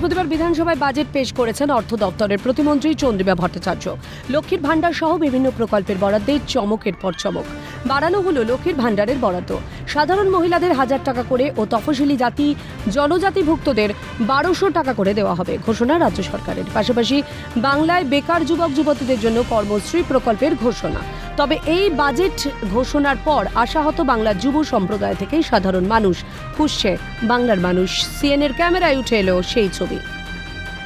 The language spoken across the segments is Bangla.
বৃহস্পতিবার বিধানসভায় বাজেট পেশ করেছেন অর্থ দপ্তরের প্রতিমন্ত্রী চন্দ্রিমা ভট্টাচার্য। লক্ষ্মীর ভাণ্ডার সহ বিভিন্ন প্রকল্পের বরাদ্দে চমকের পর চমক। বাড়ানো হলো লক্ষ্মীর ভাণ্ডারের বরাদ্দ। সাধারণ মহিলাদের 1000 টাকা করে ও তফসিলি জাতি জনজাতিভুক্তদের 1200 টাকা করে দেওয়া হবে, ঘোষণা রাজ্য সরকারের। পাশাপাশি বাংলায় বেকার যুবক যুবতীদের জন্য কর্মশ্রী প্রকল্পের ঘোষণা। তবে এই বাজেট ঘোষণার পর আশাহত বাংলার যুব সম্প্রদায় থেকেই সাধারণ মানুষ খুশছে বাংলার মানুষ। সিএনএর ক্যামেরায় উঠে এলো সেই ছবি।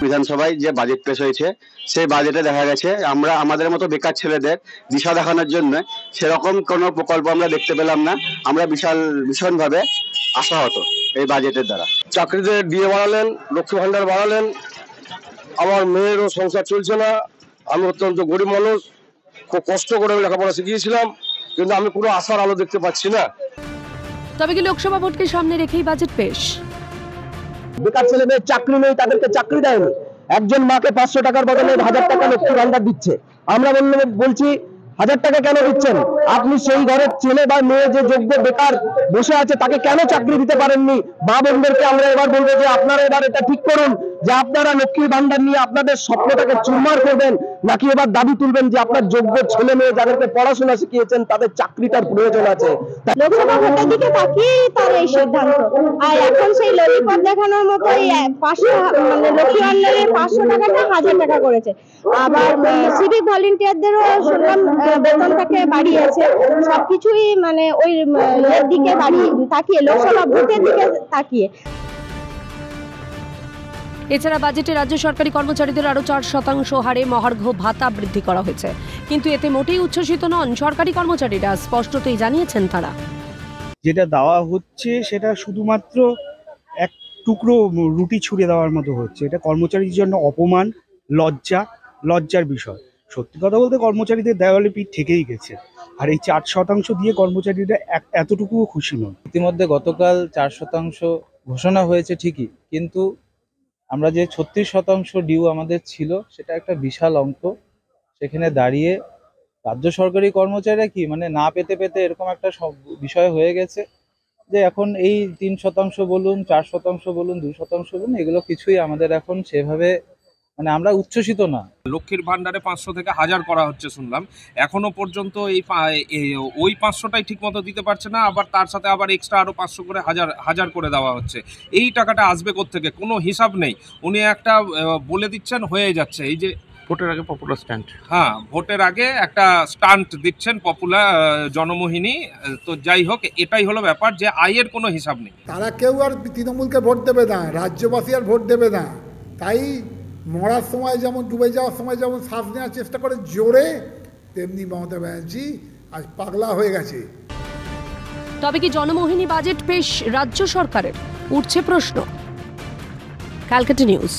বিধানসভায় যে বাজেট পেশ হয়েছে সেই বাজেটে দেখা গেছে আমরা আমাদের মতো বেকার ছেলেদের দিশা দেখানোর জন্য সেরকম কোনো প্রকল্প আমরা দেখতে পেলাম না। আমরা ভীষণভাবে আশাহত এই বাজেটের দ্বারা। চাকরিতে দিয়ে বাড়ালেন, লক্ষ্মী ভাণ্ডার বাড়ালেন, আমার মেয়েরও সংসার চলছে না। আমি অত্যন্ত গরিব মানুষ, খুব কষ্ট করে লেখাপড়া শিখিয়েছিলাম, কিন্তু আমি কোনো আশার আলো দেখতে পাচ্ছি না। তবে কি লোকসভা ভোটকে সামনে রেখেই বাজেট পেশ? বেকার ছেলে মেয়ের চাকরি নেই, তাদেরকে চাকরি দেয়নি। একজন মাকে 500 টাকার বদলে 1000 টাকা লক্ষ্মী ভাণ্ডার দিচ্ছে। আমরা বলছি 1000 টাকা কেন দিচ্ছেন? আপনি সেই ঘরের ছেলে বা মেয়ে যে যোগ্য বেকার বসে আছে তাকে কেন চাকরি দিতে পারেননি? মা বোনদেরকে আমরা এবার বলবো যে আপনারা এবার এটা ঠিক করুন যে আপনারা লক্ষ্মী ভাণ্ডার নিয়ে আপনাদের স্বপ্নটাকে চুরমার করবেন, নাকি এবার দাবি তুলবেন যে আপনার যোগ্য ছেলে মেয়ে যাদেরকে পড়াশোনা শিখিয়েছেন তাদের চাকরিটার প্রয়োজন আছে। লোকসভা ভোটের দিকে তাকিয়েই তার এই সিদ্ধান্ত। আর এখন সেই ললিপপ দেখানোর মতো এই 500 মানে লক্ষ্মী ভাণ্ডারের 500 টাকাটা 1000 টাকা করেছে। আবার সিভিক ভলেন্টিয়ারদেরও শুনলাম বেতনটাকে বাড়িয়েছে। সবকিছুই মানে ওই এর দিকে তাকিয়ে, লোকসভা ভোটের দিকে তাকিয়ে। এছাড়া বাজেটে রাজ্য সরকারি কর্মচারীদের আরো 4% হারে মহার্ঘ ভাতা বৃদ্ধি করা হয়েছে, কিন্তু এতে মোটেই উচ্ছ্বসিত নন সরকারি কর্মচারীরা। স্পষ্টতই জানিয়েছেন তারা, যেটা দেওয়া হচ্ছে সেটা শুধুমাত্র এক টুকরো রুটি ছুঁড়ে দেওয়ার মতো হচ্ছে। এটা কর্মচারীর জন্য অপমান, লজ্জার বিষয়। সত্যি কথা বলতে কর্মচারীদের দেওয়ালে পিঠ থেকেই গেছে, আর এই 4% দিয়ে কর্মচারীরা এতটুকুও খুশি নয়। ইতিমধ্যে গতকাল 4% ঘোষণা হয়েছে ঠিকই, কিন্তু আমরা যে 36% ডিউ আমাদের ছিল সেটা একটা বিশাল অঙ্ক। সেখানে দাঁড়িয়ে রাজ্য সরকারি কর্মচারীরা কি মানে না পেতে পেতে এরকম একটা বিষয় হয়ে গেছে যে এখন এই 3% বলুন, 4% বলুন, 2% বলুন, এগুলো কিছুই আমাদের এখন সেভাবে মানে আমরা উচ্ছ্বসিত না। লক্ষ্মীর ভান্ডারে 500 থেকে 1000 করা হচ্ছে শুনলাম, এখনো পর্যন্ত ওই 500টাই ঠিক মতো দিতে পারছে না। আবার তার সাথে আবার এক্সট্রা আরো 500 করে হাজার করে দেওয়া হচ্ছে। এই টাকাটা আসবে কোত্থেকে? কোনো হিসাব নেই। উনি একটা বলে দিচ্ছেন, হয়ে যাচ্ছে। এই যে ভোটের আগে পপুলার স্ট্যান্ট, হ্যাঁ ভোটের আগে একটা স্টান্ট দিচ্ছেন পপুলার জনমোহিনী। তো যাই হোক, এটাই হলো ব্যাপার যে আয়ের কোনো হিসাব নেই। তারা কেউ আর তৃণমূলকে ভোট দেবে না, রাজ্যবাসী আর ভোট দেবে না। তাই মরার সময় যেমন ডুবে যাওয়ার সময় যেমন শ্বাস নেওয়ার চেষ্টা করে জোরে, তেমনি মমতা ব্যানার্জি আজ পাগলা হয়ে গেছে। তবে কি জনমোহিনী বাজেট পেশ রাজ্য সরকারের? উঠছে প্রশ্ন। ক্যালকাটা নিউজ।